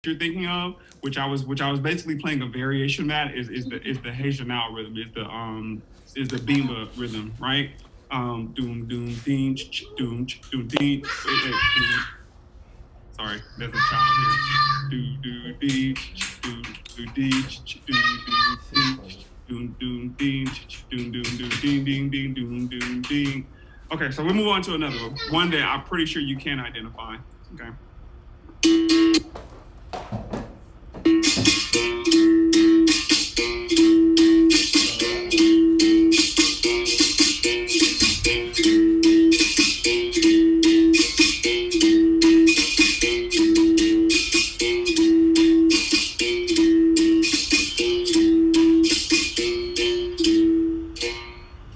you're thinking of, which I was basically playing a variation of that is the Haitian rhythm, is the bimba rhythm, right? Doom doom ding doom doom ding. Sorry, there's a child here. Do do dee do do dee do do dee doom doom ding doom doom doom ding ding ding doom doom ding. Okay, so we'll move on to another one. One that I'm pretty sure you can identify. Okay.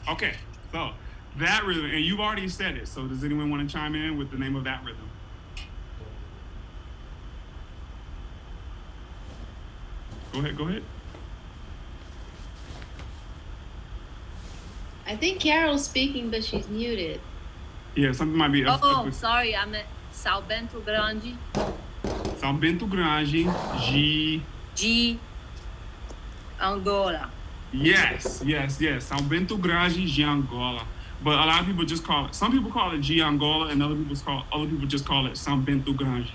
Okay, so that rhythm, and you've already said it. So does anyone want to chime in with the name of that rhythm? Go ahead. I think Carol's speaking, but she's muted. Yeah, something might be. Sorry, I meant São Bento Grande. São Bento Grande, G. Angola. Yes. São Bento Grande, G Angola. But a lot of people just call it. Some people call it G Angola, and other people just call it São Bento Grande.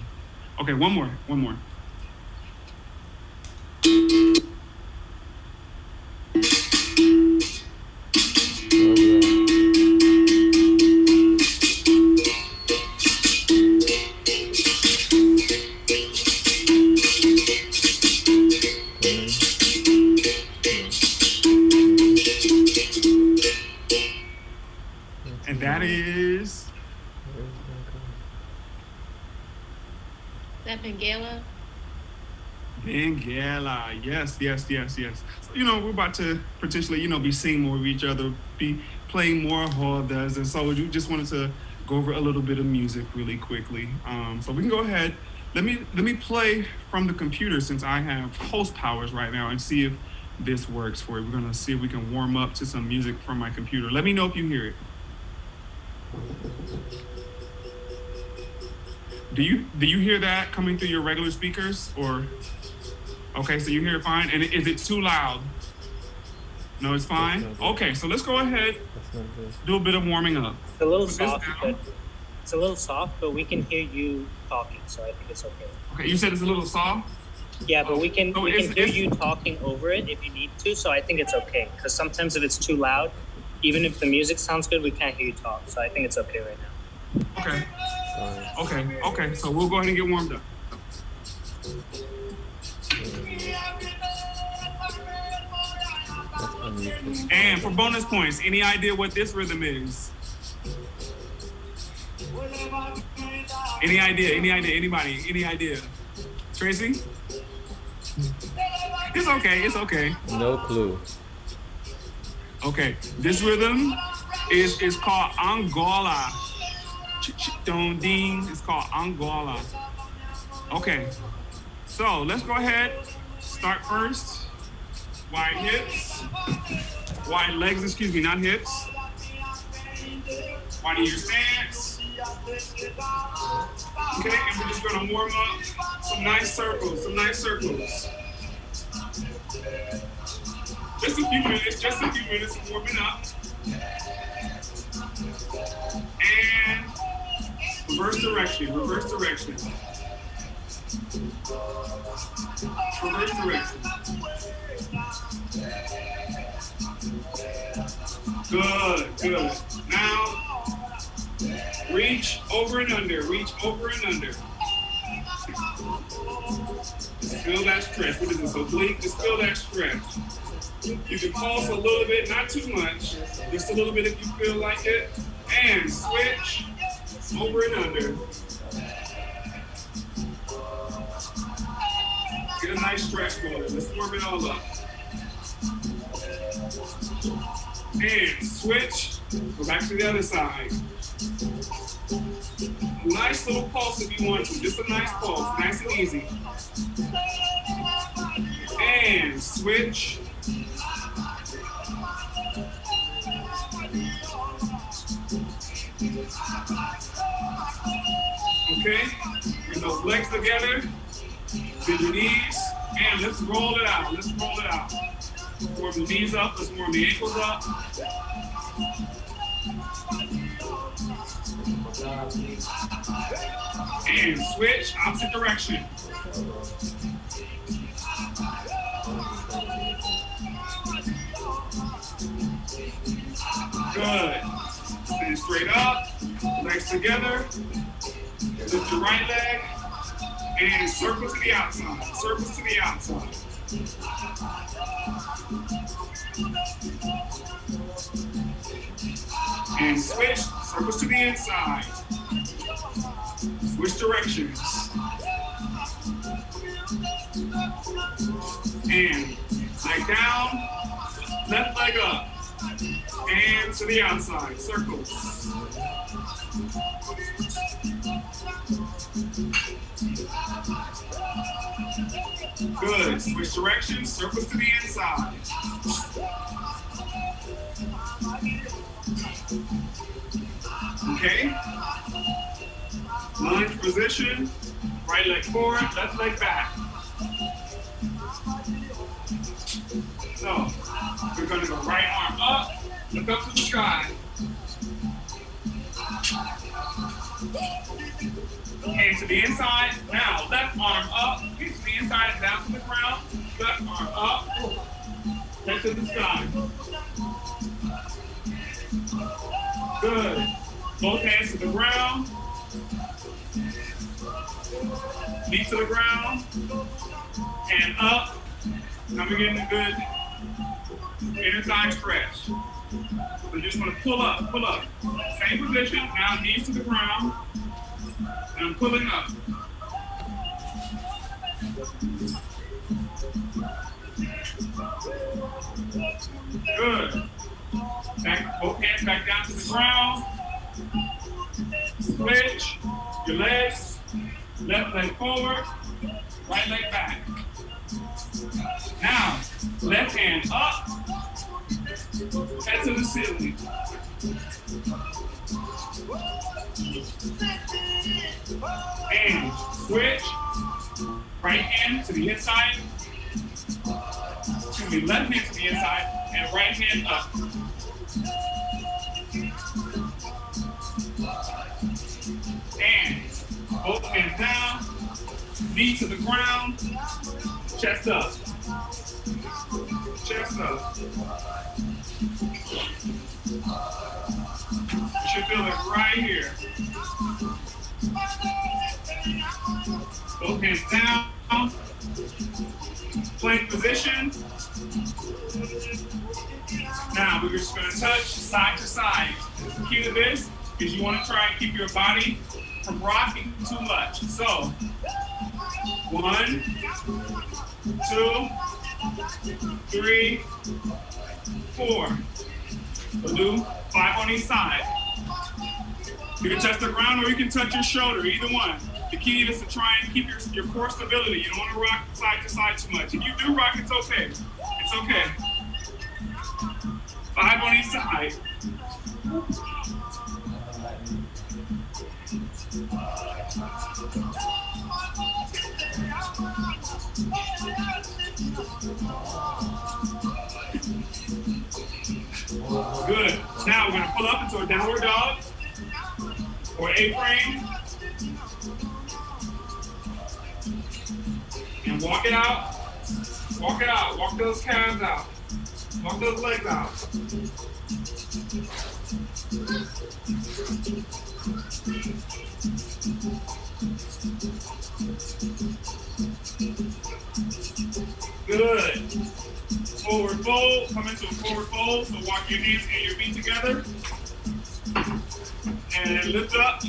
Okay, one more. And that is... That Benguela? Benguela, yes. So, we're about to potentially, be seeing more of each other, be playing more rodas, and so we just wanted to go over a little bit of music really quickly. So we can go ahead. Let me play from the computer since I have host powers right now and see if this works for you. We're gonna see if we can warm up to some music from my computer. Let me know if you hear it. Do you hear that coming through your regular speakers or? Okay, so you hear it fine. And is it too loud? No, it's fine. Okay, so let's go ahead. Do a bit of warming up. It's a little soft, but we can hear you talking, so I think it's okay. Okay, you said it's a little soft? Yeah, but we can hear you talking over it if you need to, so I think it's okay. Because sometimes if it's too loud, even if the music sounds good, we can't hear you talk. So I think it's okay right now. Okay. So we'll go ahead and get warmed up. And for bonus points, any idea what this rhythm is? Any idea? Anybody? Any idea? Tracy? It's okay. No clue. Okay, this rhythm is called Angola. Don't ding. It's called Angola. Okay, so let's go ahead. Start first. Wide hips. Wide legs, not hips. Widen your stance. Okay, and we're just gonna warm up some nice circles. Just a few minutes warming up. And reverse direction. Good. Now, reach over and under. Feel that stretch. What is this, oblique? Just feel that stretch. You can pulse a little bit, not too much. Just a little bit if you feel like it. And switch over and under. Get a nice stretch going. Let's warm it all up. And switch. Go back to the other side. Nice little pulse if you want to. Just a nice pulse. Nice and easy. And switch. Okay. Bring those legs together. Bend your knees, and let's roll it out. Let's roll it out. Warm the knees up. Let's warm the ankles up. And switch, opposite direction. Good. Stand straight up, legs together. Lift your right leg, and circle to the outside. Circles to the outside. And switch, circles to the inside. Switch directions. And leg down, left leg up. And to the outside, circles. Good, switch directions, circles to the inside. Okay. Lunge position, right leg forward, left leg back. So, we're gonna go right arm up, look up to the sky. And to the inside, now left arm up, get to the inside, down to the ground, left arm up, head to the sky. Good. Both hands to the ground. Feet to the ground. And up. Now we're getting a good inner thigh stretch. We're just gonna pull up, pull up. Same position, now knees to the ground. And I'm pulling up. Good. Back, both hands back down to the ground. Switch your legs. Left leg forward, right leg back. Now, left hand up, head to the ceiling. And switch, right hand to the inside, excuse me, left hand to the inside, and right hand up. And both hands down, knee to the ground, chest up. Chest up. You should feel it right here. Both hands down. Plank position. Now we're just going to touch side to side. The key to this is you want to try and keep your body from rocking too much. So, 1, 2, 3, 4. We'll do 5 on each side. You can touch the ground or you can touch your shoulder, either one. The key is to try and keep your core stability. You don't want to rock side to side too much. If you do rock, it's okay. It's okay. 5 on each side. Good. Now we're going to pull up into a downward dog or A-frame. And walk it out. Walk it out. Walk those calves out. Walk those legs out. Good. Forward fold. Come into a forward fold. So walk your hands and your feet together. And lift up.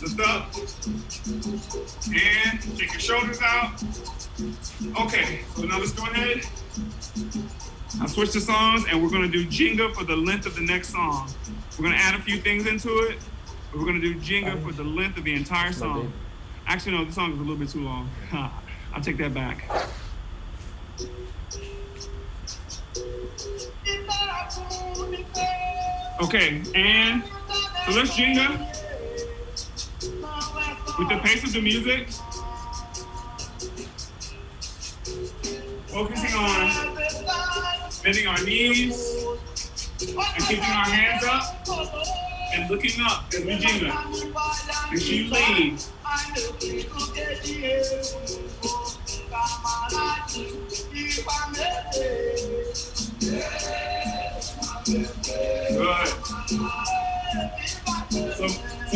Lift up. And take your shoulders out. Okay, so now let's go ahead. I'll switch the songs and we're gonna do Jenga for the length of the next song. We're gonna add a few things into it, but we're gonna do Jenga for the length of the entire song. Actually, no, the song is a little bit too long. I'll take that back. Okay, and so let's Jenga. With the pace of the music, focusing on bending our knees and keeping our hands up and looking up as we jingle. And she leads. Good. So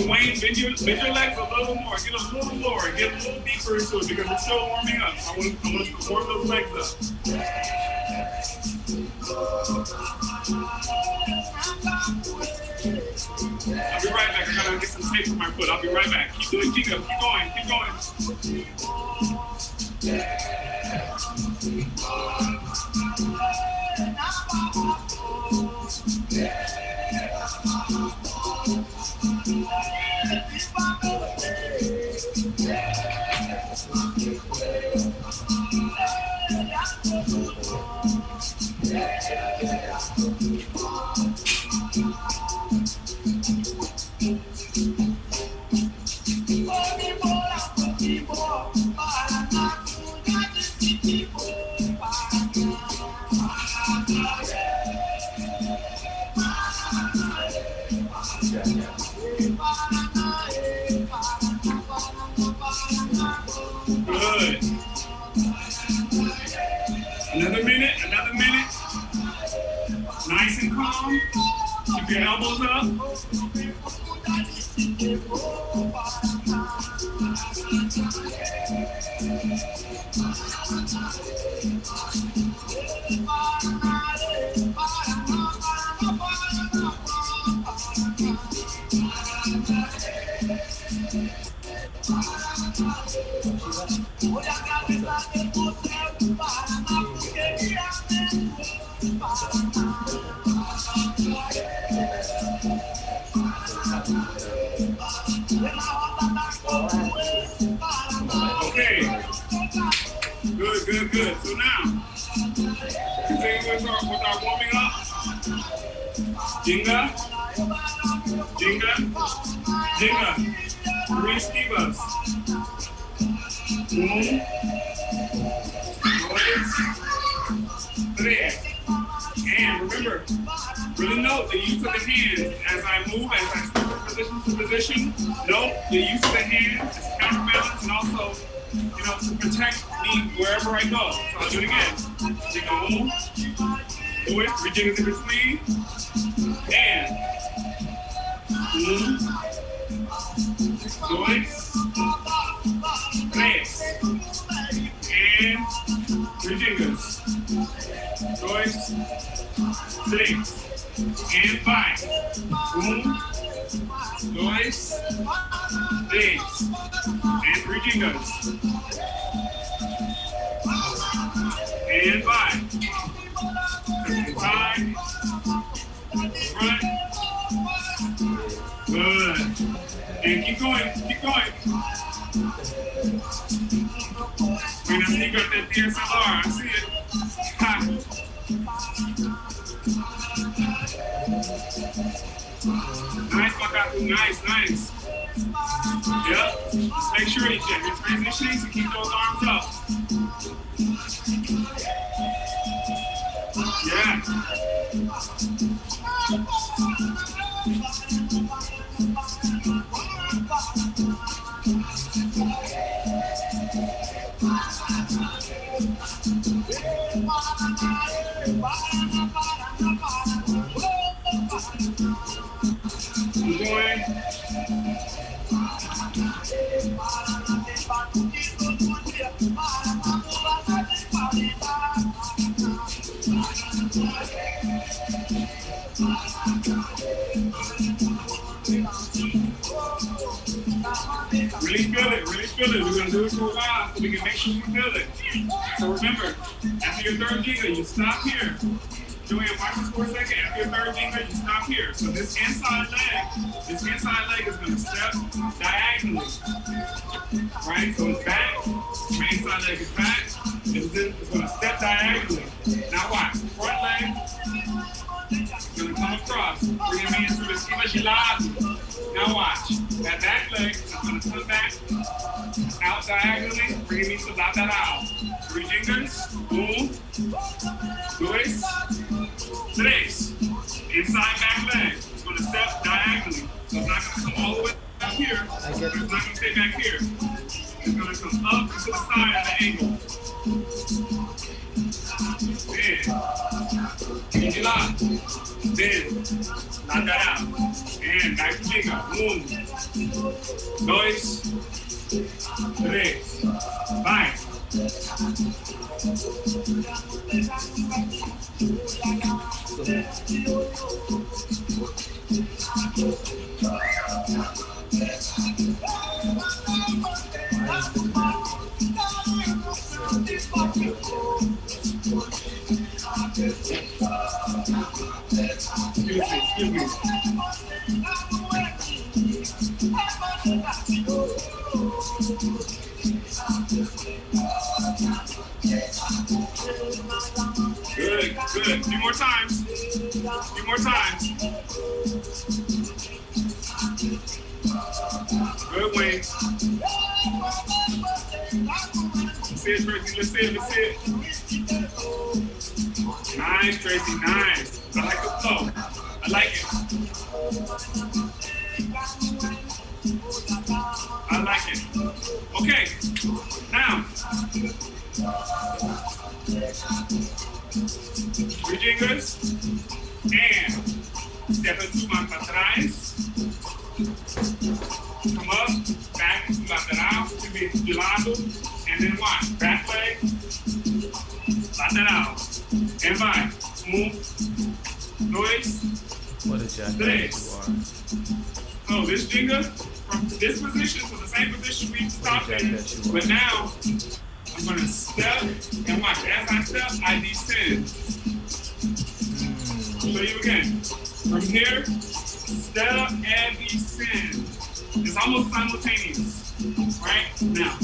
Wayne, bend your legs a little more. Get a little lower. Get a little deeper into it because we're still warming up. I want us to warm those legs up. I'll be right back. I gotta get some tape for my foot. I'll be right back. Keep doing, keep going, keep going. Good. Another minute. Nice and calm. Keep your elbows up. Okay. Good. So now, continue with our warming up. Jinga. 3 esquivas. 1, 2, 3. And remember, really note the use of the hands as I move, as I step from position to position. Note the use of the hands as counterbalance and also, to protect me wherever I go. So I'll do it again. Jingle 1, do it, 3 jingles in between, and 1, 2, 3, and 3 jingles. 2, 3, and 5. 1, 2, 3, and 3 jingles. And 5. 5. Front. Good. And keep going. When I see you got that DSLR, I see it. Ha. Nice, Makaku. Nice. Yep. Just make sure you check your transitions and keep those arms up. Yeah. Keep going. Really feel it. We're going to do it for a while so we can make sure you feel it. So remember, after your third jingle, you stop here. Joanne, watch this for a second. After your third finger, you stop here. So this inside leg is going to step diagonally. Right? So it's back. My inside leg is back. It's going to step diagonally. Now watch. Front leg is going to come across. Bring your hands through the esquiva gelado. Now watch. That back leg is going to come back out diagonally. Bring me to lateral. 3 fingers. 1, 2, 3. Inside back leg. It's going to step diagonally. So it's not going to come all the way up here. It's not going to stay back here. It's going to come up to the side of the angle. Then, lateral. And back to finger. 1, 2, 3. Vai. Excuse me. Good, good. Few more times. Few more times. Good, Wayne. Let's see it, Tracy. Let's see it. Let's see it. Nice, Tracy. Nice. I like the flow. I like it. I like it. Okay. Now. 3 fingers. And step into más para atrás. Come up, back to lateral, to be gelado, and then watch. Back leg, lateral. And vai. 1, 2, What a jackass 3. So this finger from this position to the same position we stopped in, but now I'm going to step and watch. As I step, I descend. I'll show you again. From here, step and descend. It's almost simultaneous. Right? Now,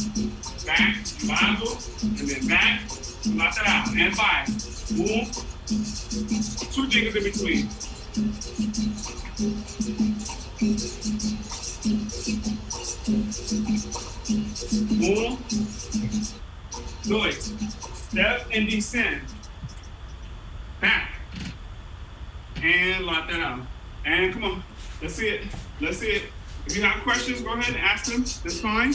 back, gelado, and then back, lateral, and vai. 1, 2 fingers in between. 1, 2. Step and descend. Back. And lateral. And come on. Let's see it. Let's see it. If you have questions, go ahead and ask them. That's fine.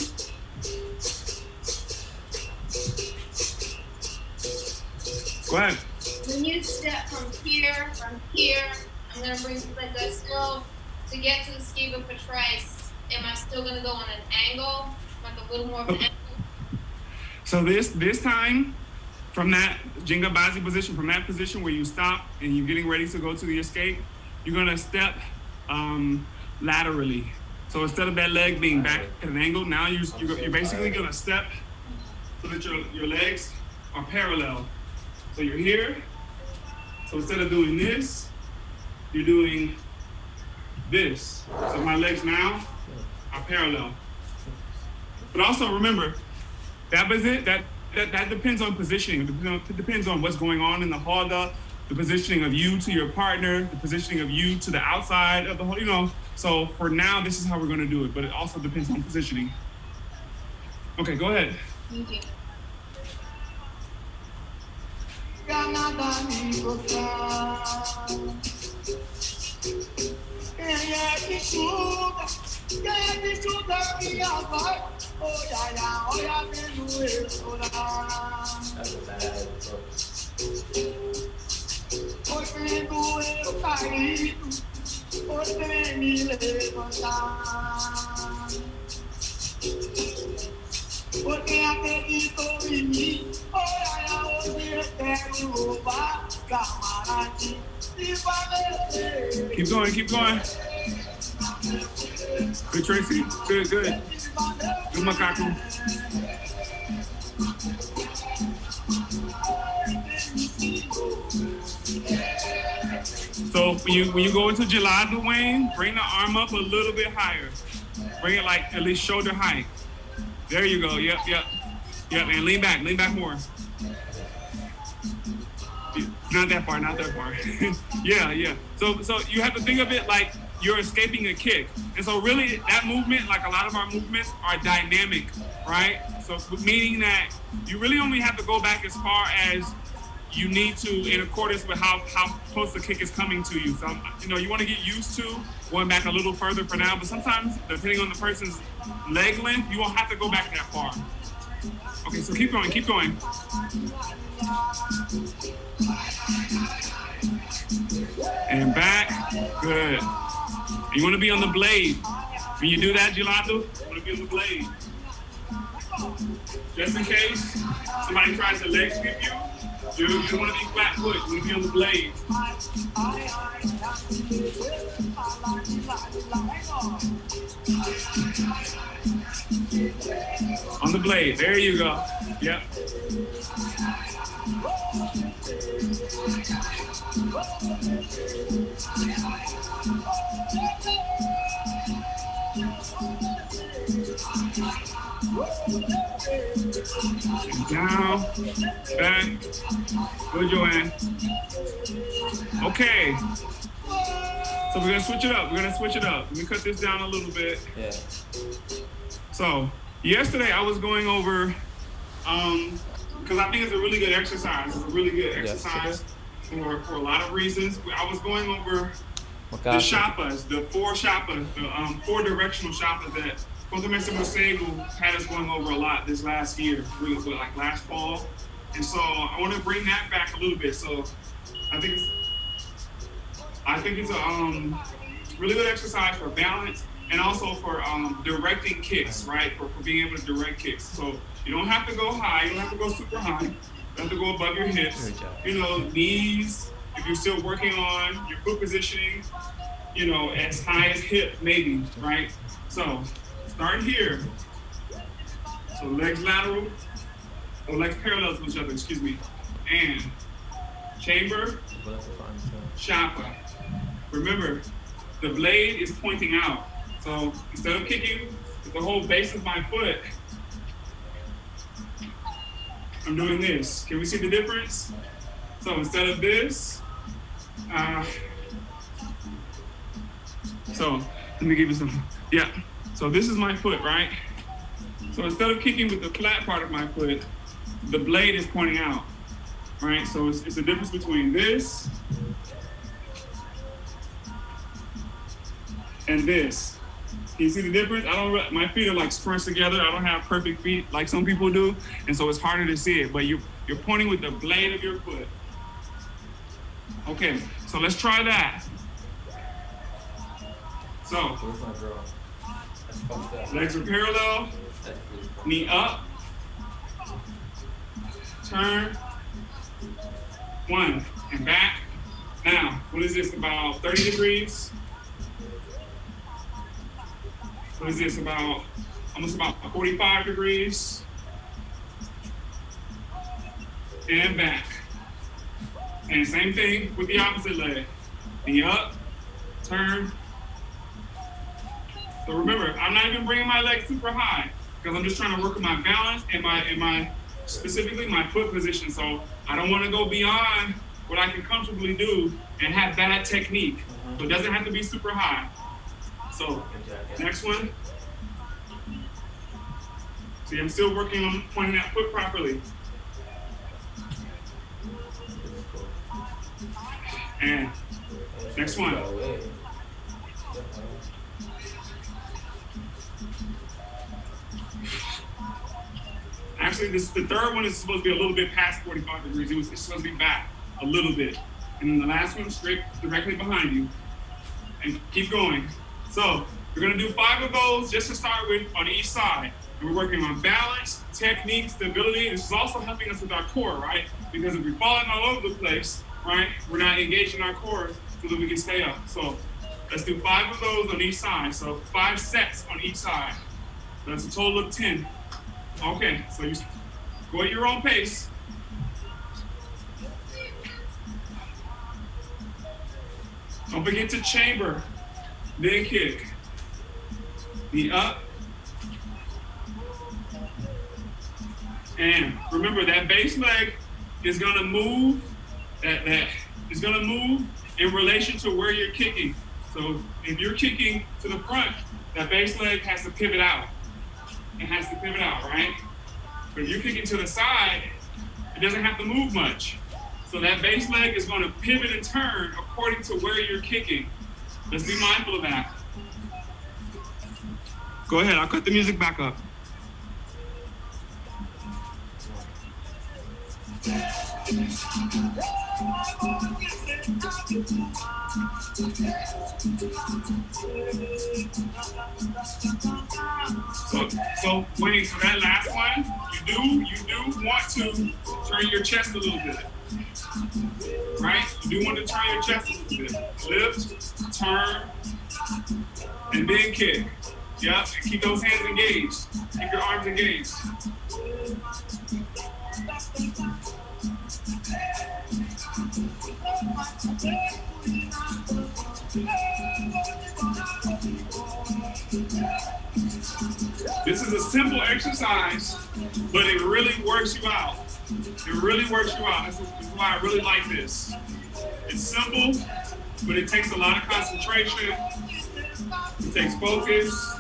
Go ahead. When you step from here, I'm gonna bring like that still to get to the esquiva patrice. Am I still gonna go on an angle, like a little more of an angle? So this time, from that Jenga Bazi position, from that position where you stop and you're getting ready to go to the escape, you're gonna step laterally. So instead of that leg being back at an angle, now you're basically gonna step so that your legs are parallel. So you're here. So instead of doing this, you're doing this. So my legs now are parallel. But also remember, that depends on positioning. It depends on what's going on in the roda, the positioning of you to your partner, the positioning of you to the outside of the whole, So for now, this is how we're gonna do it, but it also depends on positioning. Okay, go ahead. Thank you. Porque acredito em mim, olha, hoje eu quero roubar camarade e valer. Keep going, keep going. Good, Tracy. Good, good. Good, Macaco. when you go into gelado, Wayne, bring the arm up a little bit higher. Bring it like at least shoulder height. There you go. Yep. And lean back more. Not that far. Yeah. So you have to think of it like you're escaping a kick. And so really that movement, like a lot of our movements, are dynamic, right? So meaning that you really only have to go back as far as you need to in accordance with how close the kick is coming to you. So, you want to get used to going back a little further for now, but sometimes, depending on the person's leg length, you won't have to go back that far. Okay, so keep going. And back, good. You want to be on the blade. When you do that, gelato, you want to be on the blade. Just in case somebody tries to leg sweep you, you don't want to be flat foot, you want to be on the blade. On the blade, there you go. Yep. Down, back, good, Joanne. Okay, so we're gonna switch it up. Let me cut this down a little bit. Yeah. So yesterday I was going over, because I think it's a really good exercise. It's a really good exercise for a lot of reasons. I was going over the shapas, the four shapas, the four directional shapas that Mr. Musegu had us going over a lot this last year, like last fall. And so I want to bring that back a little bit. So I think it's a really good exercise for balance and also for directing kicks, right? For being able to direct kicks. So you don't have to go high, you don't have to go super high. You don't have to go above your hips. Knees, if you're still working on your foot positioning, as high as hip maybe, right? So start here. So legs lateral, or legs parallel to each other, and chamber, shapa. Remember, the blade is pointing out. So instead of kicking with the whole base of my foot, I'm doing this. Can we see the difference? So instead of this, so let me give you some, So this is my foot, right? So instead of kicking with the flat part of my foot, the blade is pointing out, right? So it's the difference between this and this. Can you see the difference? My feet are like scrunched together. I don't have perfect feet like some people do, and so it's harder to see it, but you're pointing with the blade of your foot. Okay, so let's try that. So, legs are parallel, knee up, turn, one, and back. Now, what is this, about 30 degrees? What is this, almost about 45 degrees? And back. And same thing with the opposite leg. Knee up, turn. So remember, I'm not even bringing my leg super high because I'm just trying to work with my balance and my specifically my foot position. So I don't want to go beyond what I can comfortably do and have bad technique. So it doesn't have to be super high. So next one. See, I'm still working on pointing that foot properly. And next one. Actually, the third one is supposed to be a little bit past 45 degrees. It's supposed to be back a little bit. And then the last one straight directly behind you. And keep going. So we're gonna do 5 of those just to start with on each side. And we're working on balance, technique, stability. This is also helping us with our core, right? Because if we're falling all over the place, right, we're not engaging our core so that we can stay up. So let's do 5 of those on each side. So 5 sets on each side. So that's a total of 10. Okay, so you go at your own pace. Don't forget to chamber, then kick. Knee up. And remember that base leg is gonna move, that is gonna move in relation to where you're kicking. So if you're kicking to the front, that base leg has to pivot out. It has to pivot out, right? But if you're kicking to the side, it doesn't have to move much. So that base leg is gonna pivot and turn according to where you're kicking. Let's be mindful of that. Go ahead, I'll cut the music back up. So Wayne, for that last one, you do want to turn your chest a little bit, right? You do want to turn your chest a little bit. Lift, turn, and then kick. Yep, and keep those hands engaged. Keep your arms engaged. This is a simple exercise, but it really works you out. It really works you out. This is why I really like this. It's simple, but it takes a lot of concentration. It takes focus.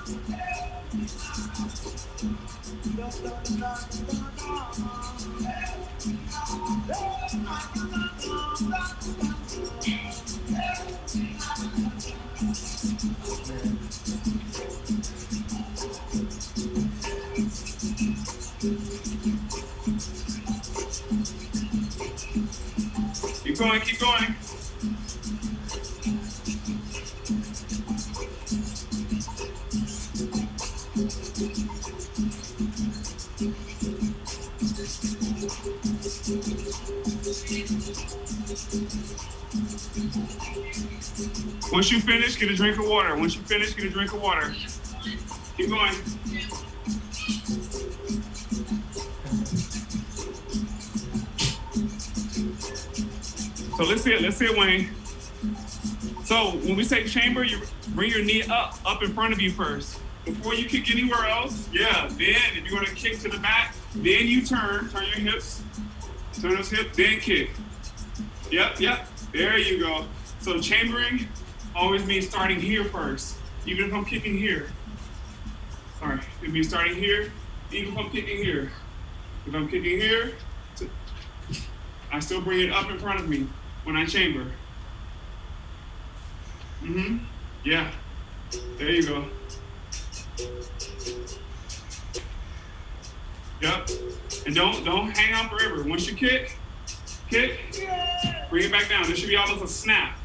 Keep going, keep going. Once you finish, get a drink of water. Once you finish, get a drink of water. Keep going. So let's see it, Wayne. So when we say chamber, you bring your knee up in front of you first. Before you kick anywhere else, yeah, then if you're gonna kick to the back, then you turn your hips, turn those hips, then kick. Yep, there you go. So chambering always means starting here first, even if I'm kicking here. Sorry, it means starting here, even if I'm kicking here. If I'm kicking here, I still bring it up in front of me when I chamber. Yeah, there you go. Yep, and don't hang on forever. Once you kick, bring it back down. This should be almost a snap.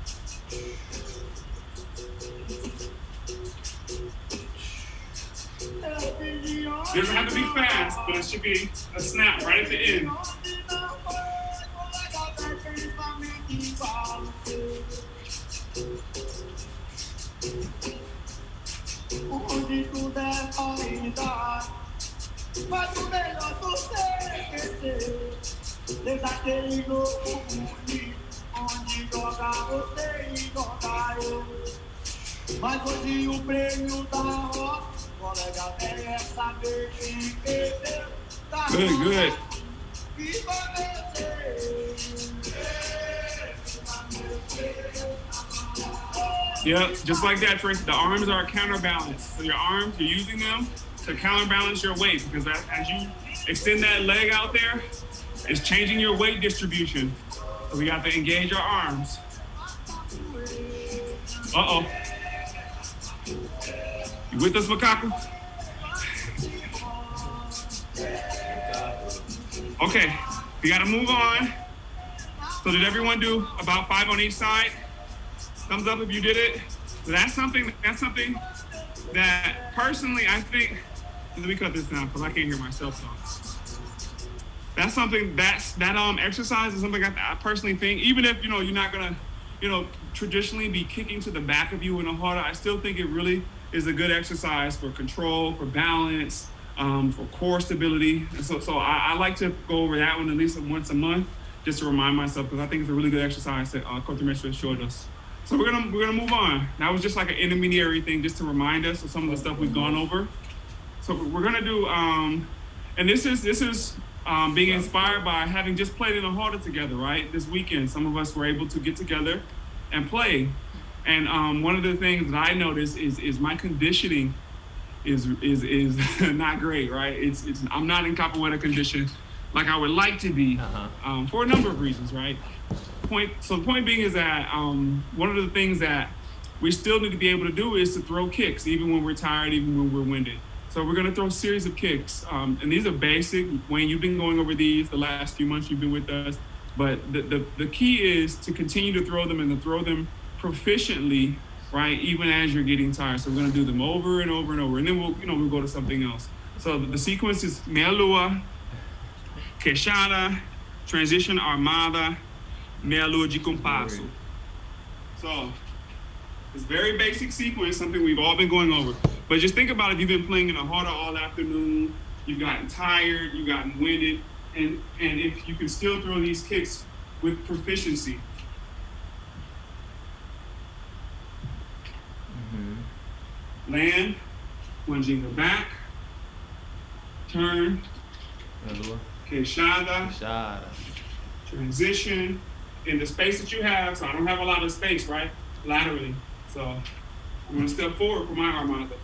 It doesn't have to be fast, but it should be a snap right at the end. Mas hoje o prêmio da roça, colega, é saber quem perdeu. Good. Yep, just like that, Trick. The arms are a counterbalance. So your arms, you're using them to counterbalance your weight, because as you extend that leg out there, it's changing your weight distribution. So we got to engage our arms. Uh-oh. You with us, Macaco? Okay, we gotta move on. So did everyone do about 5 on each side? Thumbs up if you did it. So that's something that personally I think, let me cut this down because I can't hear myself talk. That's something that exercise is something I personally think, even if you're not gonna traditionally be kicking to the back of you in a harder, I still think it really is a good exercise for control, for balance, for core stability. And so I like to go over that one at least once a month, just to remind myself, because I think it's a really good exercise that Coach Mitchell showed us. So we're gonna move on. That was just like an intermediary thing, just to remind us of some of the stuff we've gone over. So we're gonna do, and this is being inspired by having just played in a harder together, right? This weekend, some of us were able to get together and play. And one of the things that I noticed is my conditioning is not great, right? It's I'm not in capoeira condition like I would like to be, for a number of reasons, right? So the point being is that one of the things that we still need to be able to do is to throw kicks, even when we're tired, even when we're winded. So we're gonna throw a series of kicks, and these are basic. Wayne, you've been going over these the last few months you've been with us, but the key is to continue to throw them and to throw them proficiently, right? Even as you're getting tired. So we're gonna do them over and over and over, and then we'll go to something else. So the sequence is meia lua, queixada, transition armada, meia lua de compasso. So it's very basic sequence, something we've all been going over. But just think about if you've been playing in a harder all afternoon, you've gotten tired, you've gotten winded, and if you can still throw these kicks with proficiency. Land, Wanjinga back, turn, queixada, transition, in the space that you have, so I don't have a lot of space, right? Laterally. So I'm gonna step forward for my armada.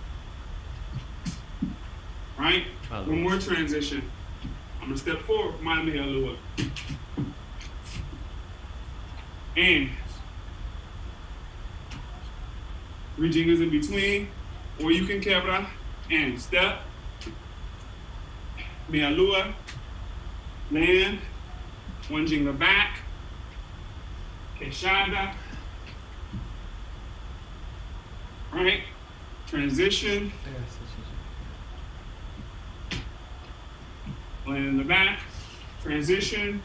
Right? One more transition. I'm gonna step forward for my meia lua. And 3 jingas in between, or you can quebra and step, meia lua, land, 1 jinga back, queixada, right? Transition, land in the back, transition,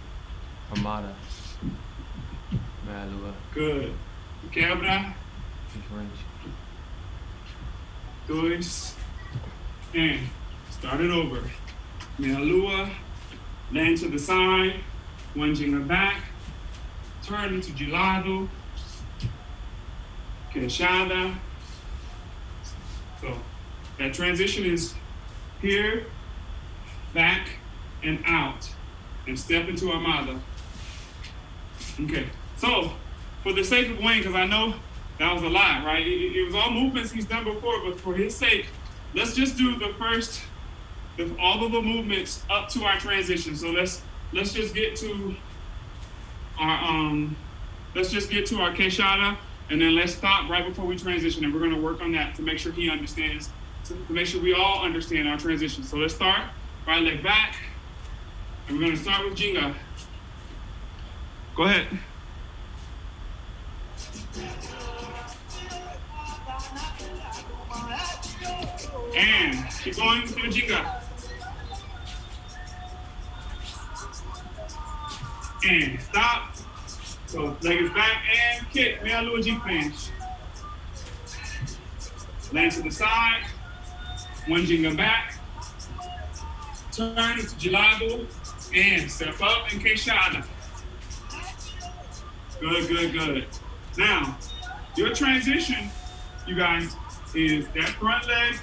Armada, meia lua, good, quebra, dois, and start it over. Meia lua, land to the side, 1 jinga back, turn into de lado, queixada. So that transition is here, back, and out, and step into armada. Okay, so for the sake of Wayne, because I know that was a lot, right? It was all movements he's done before, but for his sake, let's just do all of the movements up to our transition. So let's just get to our queixada, and then let's stop right before we transition, and we're gonna work on that to make sure he understands, to make sure we all understand our transition. So let's start, right leg back, and we're gonna start with jinga. Go ahead. And keep going for the jinga. And stop. So leg is back and kick. Meia lua de frente. Land to the side. 1 jinga back. Turn into de lado. And step up and queixada. Good, good, good. Now, your transition, you guys, is that front leg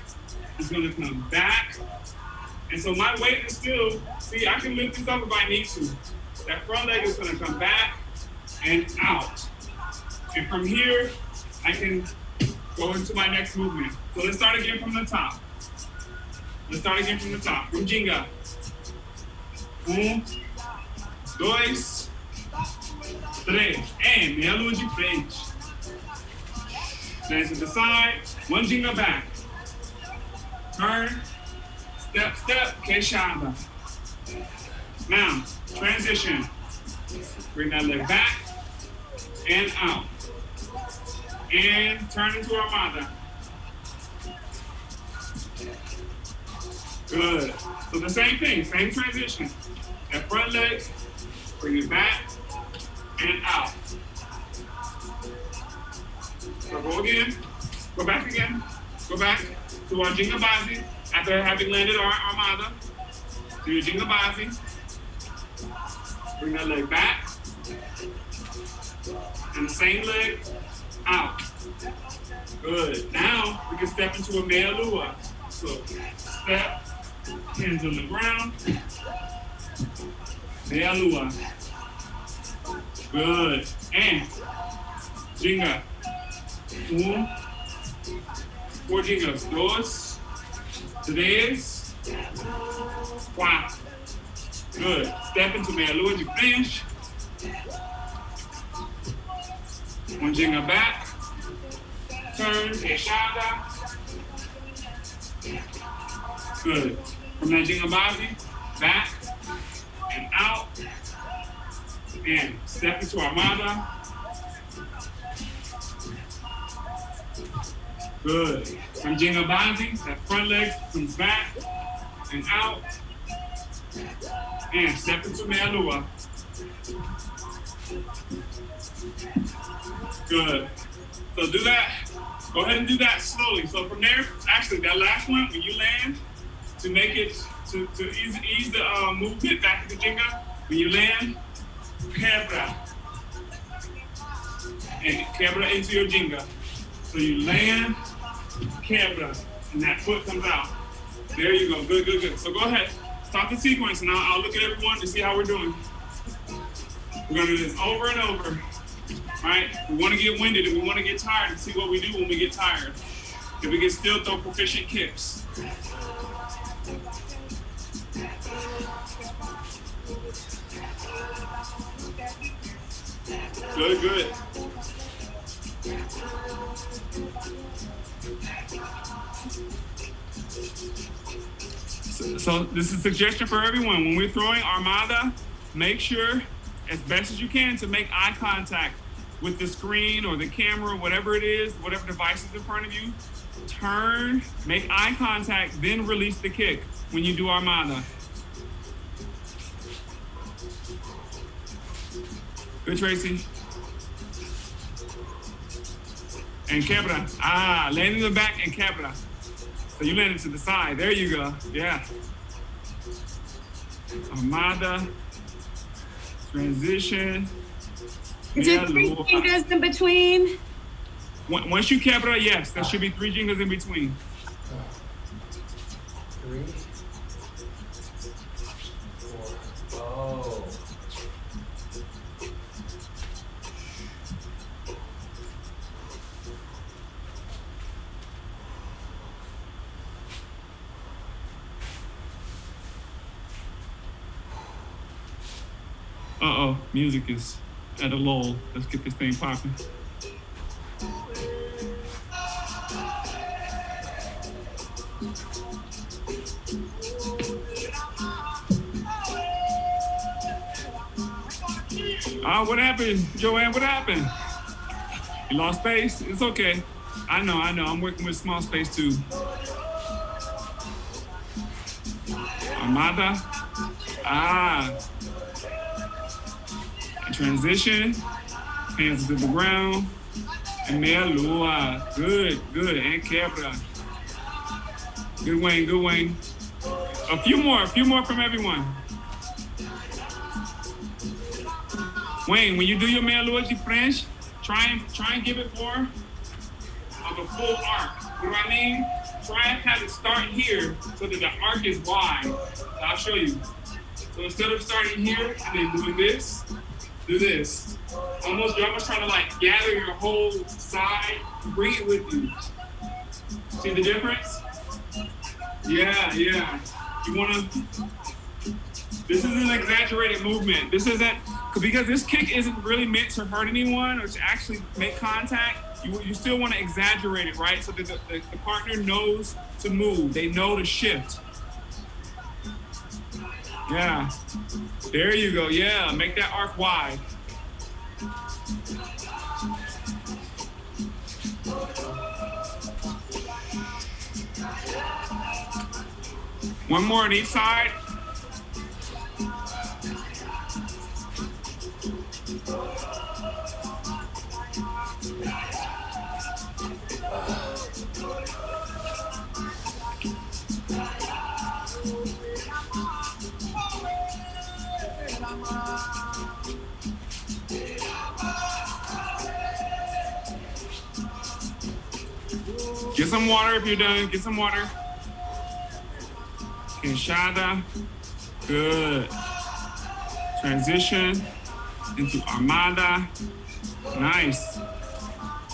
is gonna come back. And so my weight is still, see, I can lift this up if I need to. That front leg is gonna come back and out. And from here, I can go into my next movement. So let's start again from the top. From jinga. 1, 2, 3. And meia lua de frente. Stand to the side. 1 jinga back. Turn. Step, step. Queixada. Now, transition. Bring that leg back and out. And turn into armada. Good. So the same thing, same transition. That front leg, bring it back and out. So go again, go back again, go back to our jinga base after having landed our armada. Do your jinga base. Bring that leg back. And the same leg, out. Good. Now we can step into a mea lua. So step, hands on the ground. Mea lua. Good. And ginga. 4 gingas. 2, 3, 4. Good. Step into mea lua de frente. 1 ginga back. Turn, fechada. Good. From that ginga base, back and out. And step into armada. Good. From ginga base, that front leg comes back and out. And step into mea lua. Good. So do that. Go ahead and do that slowly. So from there, actually that last one, when you land, to make it, to ease the movement back to the ginga, when you land, quebra. And quebra into your ginga. So you land, quebra, and that foot comes out. There you go. Good, good, good. So go ahead. Start the sequence, and I'll look at everyone to see how we're doing. We're going to do this over and over. All right? We want to get winded, and we want to get tired and see what we do when we get tired. If we can still throw proficient kicks. Good, good. So this is a suggestion for everyone. When we're throwing armada, make sure as best as you can to make eye contact with the screen or the camera, whatever it is, whatever device is in front of you. Turn, make eye contact, then release the kick when you do armada. Good, Tracy. And quebra. Land in the back and quebra. So you landed to the side. There you go. Yeah. Armada. Transition. Is it 3 gingas in between? Once you quebra, yes, there should be 3 gingas in between. 3, 4. Oh. Uh-oh, music is at a lull. Let's get this thing popping. What happened, Joanne? What happened? You lost space? It's okay. I know. I'm working with small space too. Armada. Transition. Hands to the ground. And mea lua. Good. And quebra. Good, Wayne. A few more from everyone. Wayne, when you do your mea lua de frente, try and give it more of a full arc. You know what I mean? Try and have it start here so that the arc is wide. So I'll show you. So instead of starting here and then doing this, do this. You're almost trying to like gather your whole side, bring it with you. See the difference? Yeah. You wanna, this is an exaggerated movement. This isn't, because this kick isn't really meant to hurt anyone or to actually make contact. You still want to exaggerate it, right? So that the partner knows to move. They know to shift. Yeah. There you go. Yeah. Make that arc wide. One more on each side. some water if you're done. Get some water. Queixada. Good. Transition into Armada. Nice.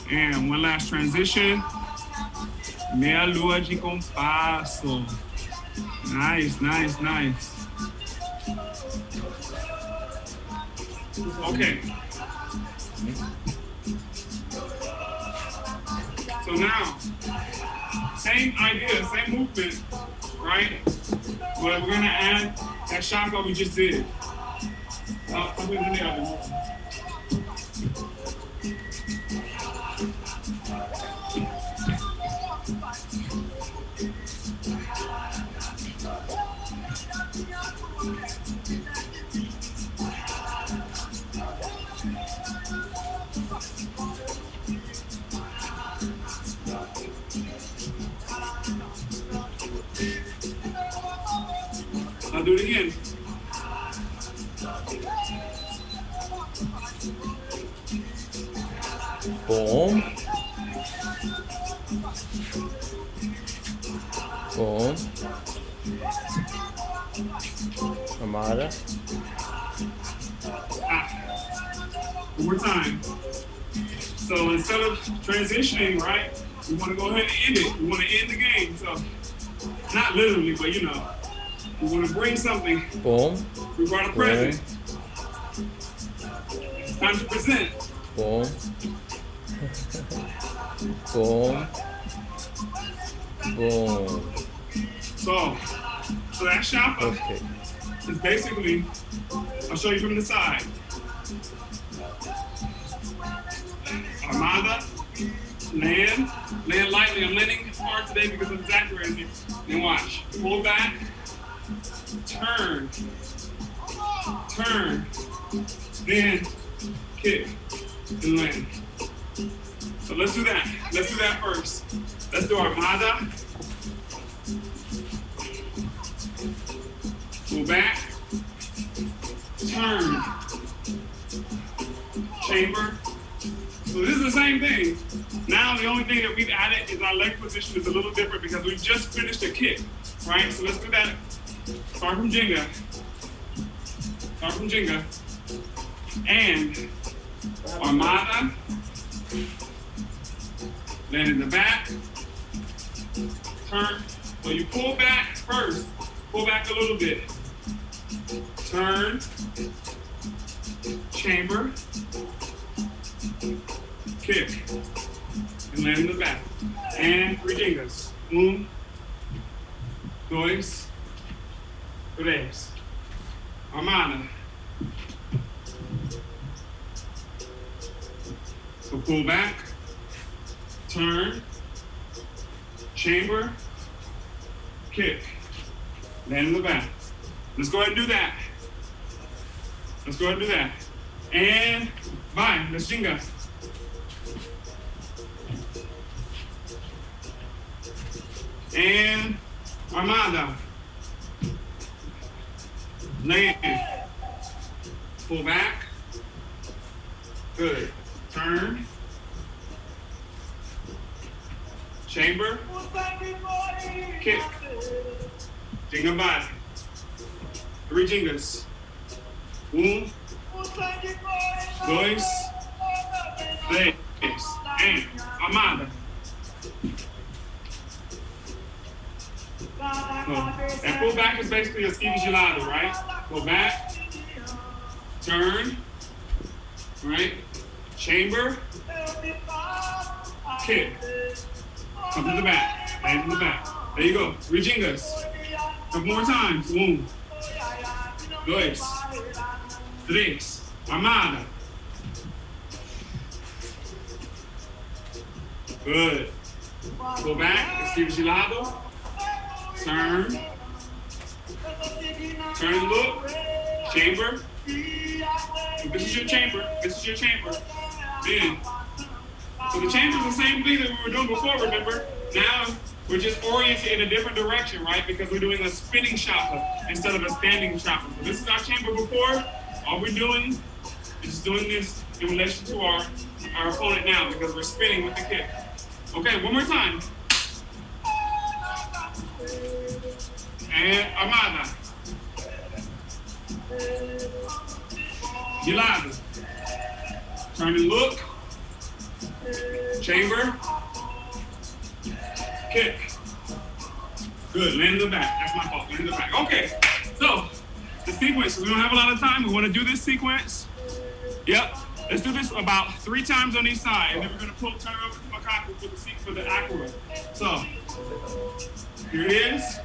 And one last transition. Meia lua de compasso. Nice, nice, nice. Okay. So now, same idea, same movement, right? But we're gonna add that shaka we just did. Something in the other. I'll do it again. Boom. Boom. Armada. One more time. So instead of transitioning, right, we want to go ahead and end it. We want to end the game. So not literally, but you know, we want to bring something. Boom. We brought a present. It's time to present. Boom. Boom. Boom. So that shaka Okay. is basically, I'll show you from the side. Armada, land lightly. I'm landing hard today because I'm exaggerating. Then watch, pull back, turn, then kick and land. So let's do that. Let's do that first. Let's do Armada. Pull back, turn, chamber. So this is the same thing. Now the only thing that we've added is our leg position is a little different because we just finished a kick, right? So let's do that. Start from Jenga. And Armada. Land in the back. Turn. So you pull back first. Pull back a little bit. Turn. Chamber. Kick. And land in the back. And 3 Jengas. 1, 2, 3. Armada. So pull back. Turn. Chamber. Kick. Land in the back. Let's go ahead and do that. And bye. Let's Jenga. And Armada. Land. Pull back. Good. Turn. Chamber. Kick. Jenga body. 3 Jengas. 1, 2, 3. And Armada. And pull back is basically a ski gelado, right? Go back, turn, right? Chamber, kick, come to the back, and to the back. There you go. 3 Jengas. Couple more times. 1, 2, 3. Armada. Good. Go back, ski gelado. Turn and look, chamber. This is your chamber. Then, so the chamber is the same thing that we were doing before, remember? Now, we're just oriented in a different direction, right? Because we're doing a spinning shaka instead of a standing shaka. So this is our chamber before. All we're doing is doing this in relation to our opponent now because we're spinning with the kick. Okay, one more time. And Armada. Gelado. Turn and look. Chamber. Kick. Good, land in the back. That's my fault, land in the back. Okay, so the sequence, we don't have a lot of time. We want to do this sequence. Yep, let's do this about 3 times on each side, and then we're gonna turn over to Makaku for the aqua. So, here it is.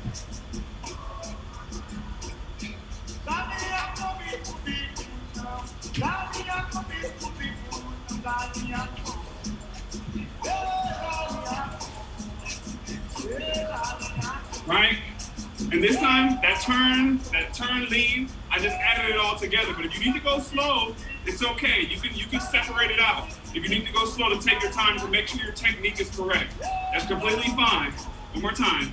Right? And this time, that turn lean, I just added it all together. But if you need to go slow, it's okay. You can separate it out. If you need to go slow, to take your time to make sure your technique is correct. That's completely fine. One more time.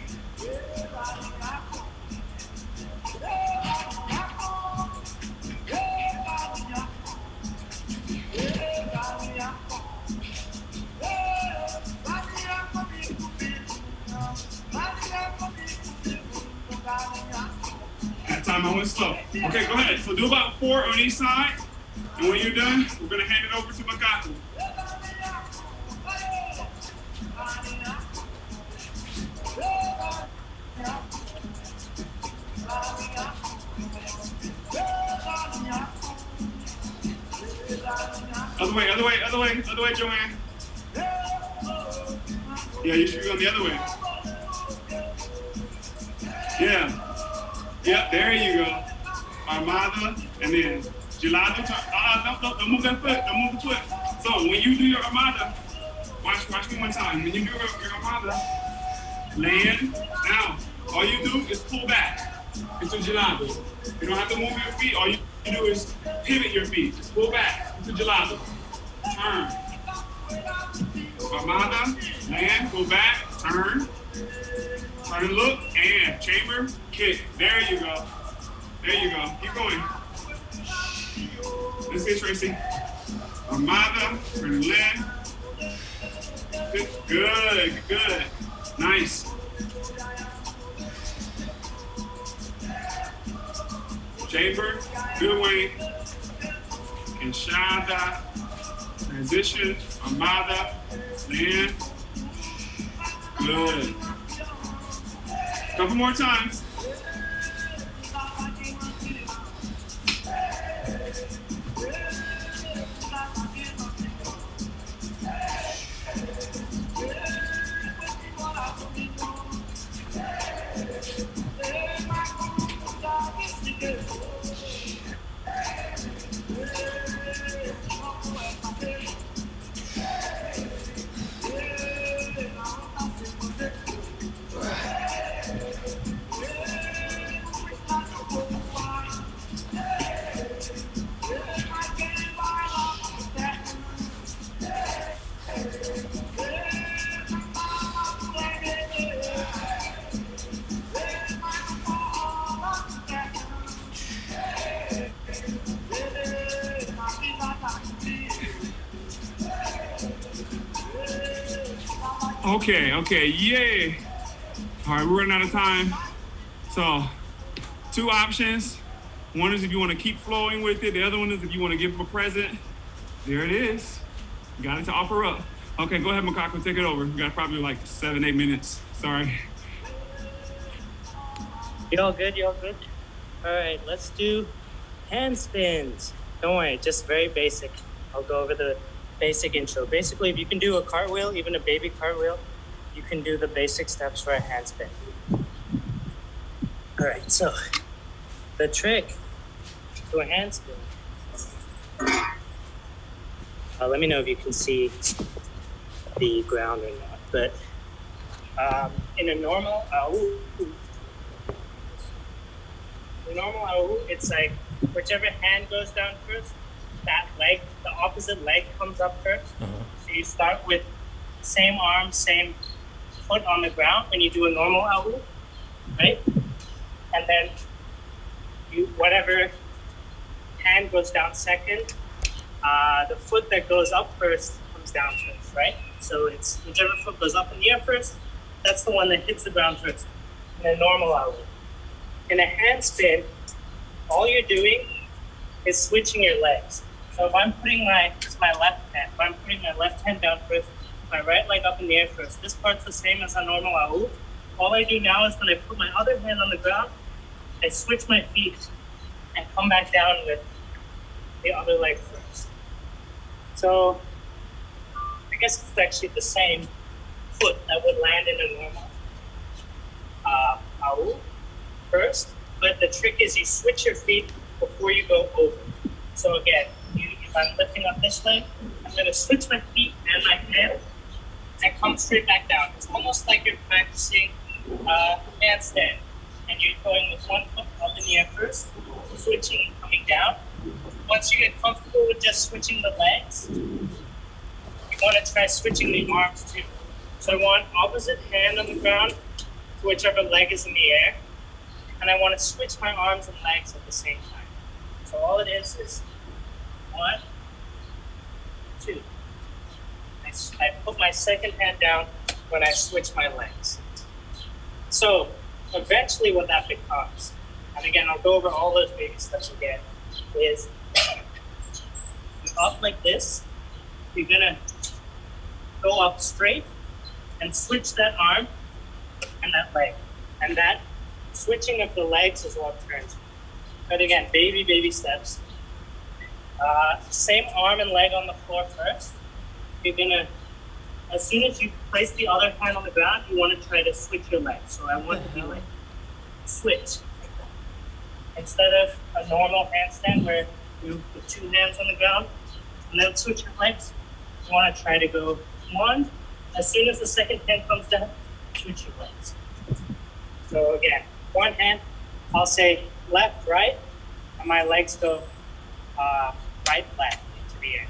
That time I went slow. Okay, go ahead. So do about 4 on each side. And when you're done, we're going to hand it over to Makaku. Other way, Joanne. Yeah, you should be on the other way. Yeah. Yep, there you go. Armada, and then Gelado. Don't move that foot. Don't move the foot. So when you do your Armada, watch me one time. When you do your Armada, land. Now, all you do is pull back into Gelado. You don't have to move your feet. All you do is pivot your feet. Just pull back into Gelado. Turn. Armada, land, go back, turn. Turn and look, and chamber, kick. There you go. There you go. Keep going. Let's see, Tracy. Armada, turn and land. Good. Nice. Chamber, good way. Enchada, transition, Armada, land. Good. Couple more times. Okay, yay. All right, we're running out of time. So, 2 options. One is if you want to keep flowing with it. The other one is if you want to give them a present. There it is. You got it to offer up. Okay, go ahead, Makaku, take it over. You got probably like 7-8 minutes. Sorry. You all good? All right, let's do handspins. Don't worry, just very basic. I'll go over the basic intro. Basically, if you can do a cartwheel, even a baby cartwheel, you can do the basic steps for a handspin. All right, so the trick to a handspin. Let me know if you can see the ground or not. But in a normal ahu, it's like whichever hand goes down first, that leg, the opposite leg comes up first. So you start with same arm, same foot on the ground when you do a normal ahu, right? And then whatever hand goes down second, the foot that goes up first comes down first, right? So it's whichever foot goes up in the air first, that's the one that hits the ground first in a normal ahu. in a handspin, all you're doing is switching your legs. So if I'm putting this is my left hand. If I'm putting my left hand down first, my right leg up in the air first. This part's the same as a normal AU. All I do now is when I put my other hand on the ground, I switch my feet and come back down with the other leg first. So I guess it's actually the same foot that would land in a normal AU first, but the trick is you switch your feet before you go over. So again, if I'm lifting up this leg, I'm going to switch my feet and my hand and come straight back down. It's almost like you're practicing handstand, and you're going with one foot up in the air first, switching and coming down. Once you get comfortable with just switching the legs, you want to try switching the arms too. So I want opposite hand on the ground to whichever leg is in the air, and I want to switch my arms and legs at the same time. So all it is 1, 2. I put my second hand down when I switch my legs. So eventually what that becomes, and again, I'll go over all those baby steps again, is up like this, you're gonna go up straight and switch that arm and that leg. And that switching of the legs is what turns. But again, baby steps. Same arm and leg on the floor first. You're gonna, as soon as you place the other hand on the ground, you want to try to switch your legs. So I want to be like, switch. Instead of a normal handstand where you put 2 hands on the ground and then switch your legs, you want to try to go 1. As soon as the second hand comes down, switch your legs. So again, one hand, I'll say left, right, and my legs go right, left into the air.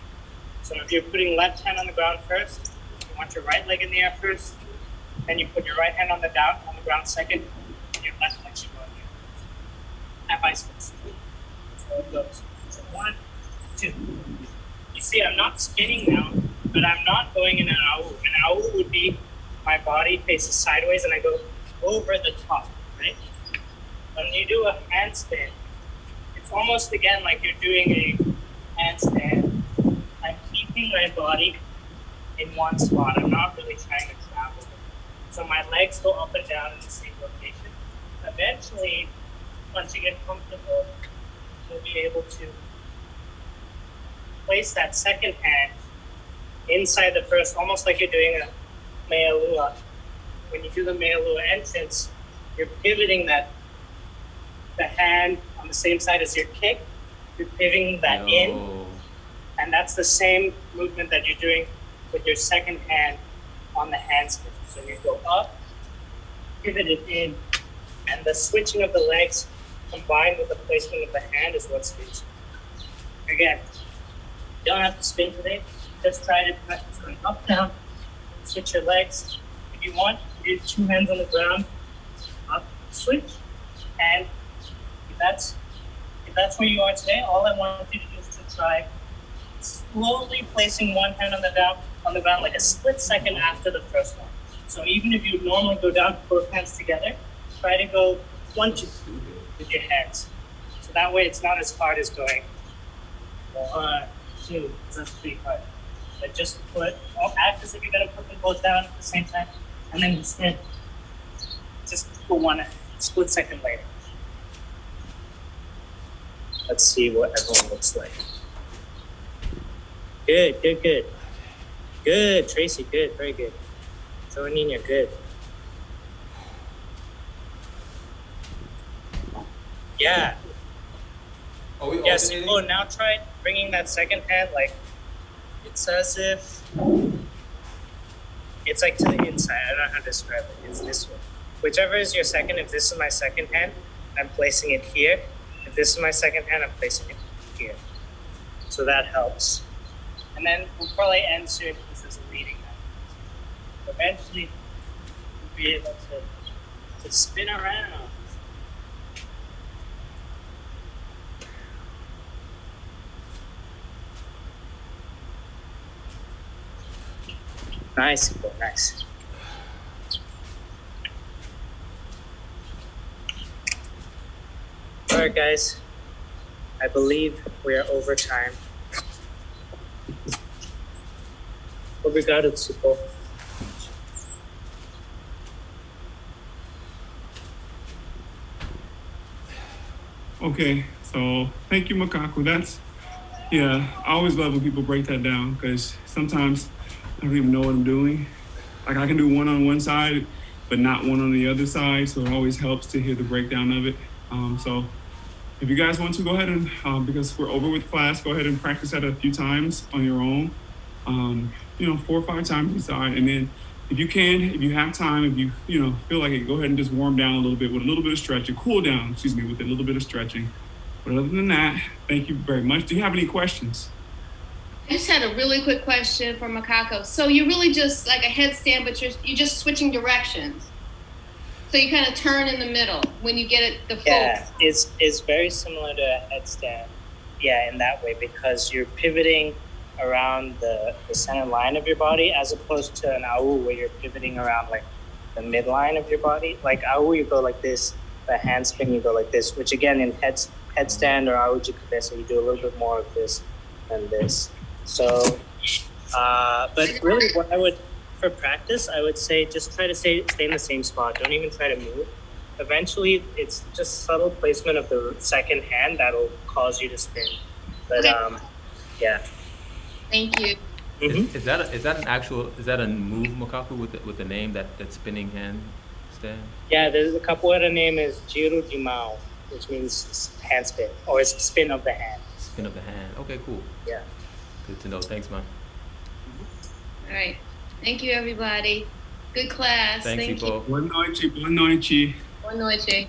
So if you're putting left hand on the ground first, you want your right leg in the air first, then you put your right hand on the ground second, and your left leg should go in the air first. And vice versa. So it goes. So 1, 2. You see, I'm not spinning now, but I'm not going in an AU. An AU would be my body faces sideways and I go over the top, right? When you do a handstand, it's almost again like you're doing a handstand. I'm keeping my body in one spot. I'm not really trying to travel. So my legs go up and down in the same location. Eventually, once you get comfortable, you'll be able to place that second hand inside the first, almost like you're doing a mealua. When you do the mealua entrance, you're pivoting the hand on the same side as your kick. You're pivoting that in, and that's the same movement that you're doing with your second hand on the handspin. So you go up, pivot it in, and the switching of the legs combined with the placement of the hand is what spins. Again, you don't have to spin today. Just try to practice going up, down, switch your legs. If you want, you do 2 hands on the ground, up, switch, and if that's where you are today, all I want you to do is to try slowly placing one hand on the ground like a split second after the first one. So even if you normally go down both hands together, try to go 1, 2 with your hands. So that way it's not as hard as going 1, 2, that's pretty hard. But just act as if you're gonna put them both down at the same time, and then instead, just put one split second later. Let's see what everyone looks like. Good. Good, Tracy, good, very good. So Nina, good. Yeah. Are we Yes, alternating? now try bringing that second hand, like, it's as if, it's like to the inside, I don't know how to describe it, it's this way. Whichever is your second, if this is my second hand, I'm placing it here. If this is my second hand, I'm placing it here. So that helps. And then we'll probably end soon because there's a meeting now. Eventually, we'll be able to spin around. Nice, nice. right, guys. I believe we are over time. Obrigado, Tsuko. Okay, so thank you, Makaku. Yeah, I always love when people break that down because sometimes I don't even know what I'm doing. Like I can do one on one side, but not one on the other side. So it always helps to hear the breakdown of it. So if you guys want to go ahead and, because we're over with class, go ahead and practice that a few times on your own. 4 or 5 times each side. And then if you have time, if you feel like it, go ahead and just warm down a little bit with a little bit of stretching, cool down, with a little bit of stretching. But other than that, thank you very much. Do you have any questions? I just had a really quick question for Makako. So you're really just like a headstand, but you're just switching directions. So you kind of turn in the middle when you get it the full. Yeah, it's very similar to a headstand. Yeah, in that way, because you're pivoting around the center line of your body as opposed to an AU where you're pivoting around like the midline of your body. Like AU, you go like this. The handspin, you go like this, which again in headstand or AU jikubesa, you do a little bit more of this than this. So, but really what I would, for practice, I would say just try to stay in the same spot. Don't even try to move. Eventually, it's just subtle placement of the second hand that'll cause you to spin. But yeah. Thank you. Mm-hmm. Is that a move, Makaku, with the name that spinning hand stand? Yeah, the capoeira name is Giro de Mão, which means hand spin, or it's spin of the hand. Spin of the hand. Okay, cool. Yeah. Good to know. Thanks, man. All right. Thank you, everybody. Good class. Thanks, Thank Ipo. you. Boa noite. Boa noite. Boa noite. Okay.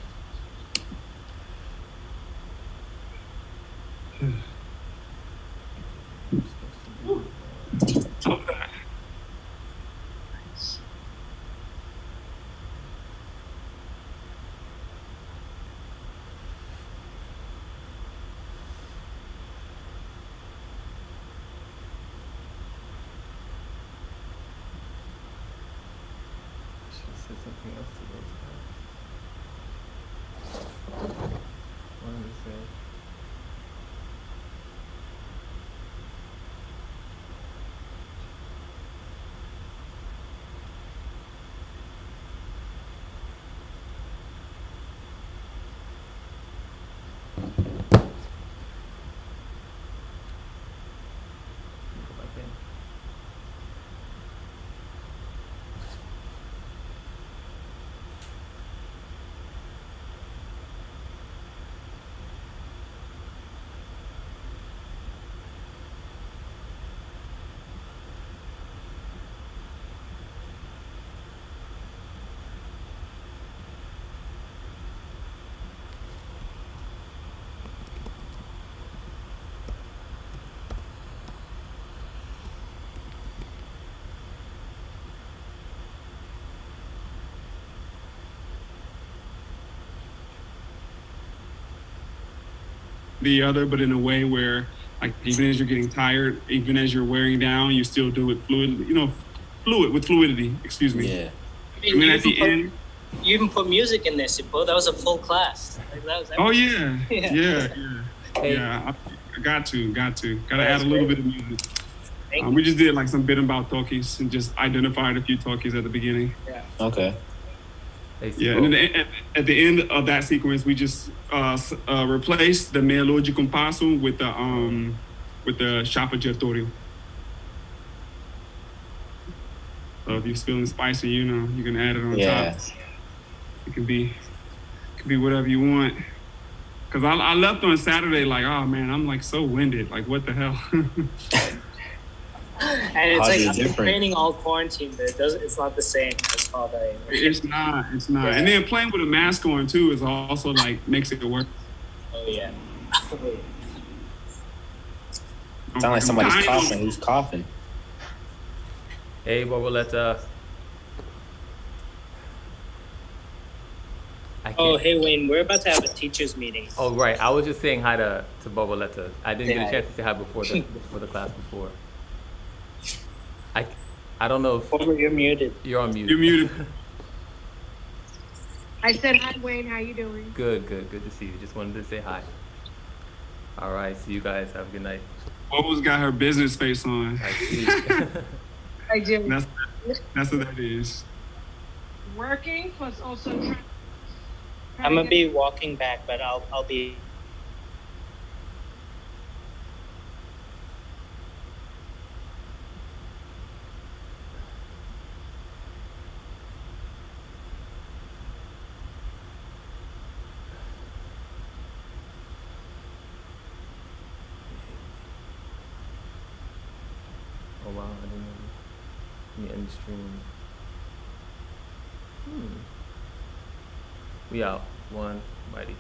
Said something else to those guys. What did it say? Go back in. The other, but in a way where, like, even as you're getting tired, even as you're wearing down, you still do it with fluidity. Excuse me. Yeah. I mean, at the end. You even put music in there, Sipo. That was a full class. Like, that was Yeah. Hey. Yeah. I got to add a little bit of music. Thank you. We just did like some bit about talkies and just identified a few talkies at the beginning. Yeah. Okay. Hey, Yeah, Sipo. and then at the end of that sequence, we just replaced the melodic compasso with the chapa giratório. So if you're feeling spicy, you can add it on top. It can be whatever you want. Cause I left on Saturday like, oh man, I'm like so winded. Like what the hell? And it's How's like it I've been different? training all quarantine, but it's not the same as all day. It's not. Yeah. And then playing with a mask on too is also like makes it work. Oh yeah. Sound like somebody's coughing. Who's coughing? Hey, Boboleta. Oh, hey Wayne, we're about to have a teachers meeting. Oh, right. I was just saying hi to Boboleta. I didn't get Yeah. a chance to say hi before the class before. I don't know if Over, you're muted. you're on mute. You're muted. I said hi, Wayne. How you doing? Good, good, good to see you. Just wanted to say hi. All right, see you guys. Have a good night. Bobo's got her business face on. I see. I do. That's what that is. Working plus also trying. I'm gonna be walking back, but I'll be. Oh wow, I didn't know. Let me end the stream. We out. One, mighty.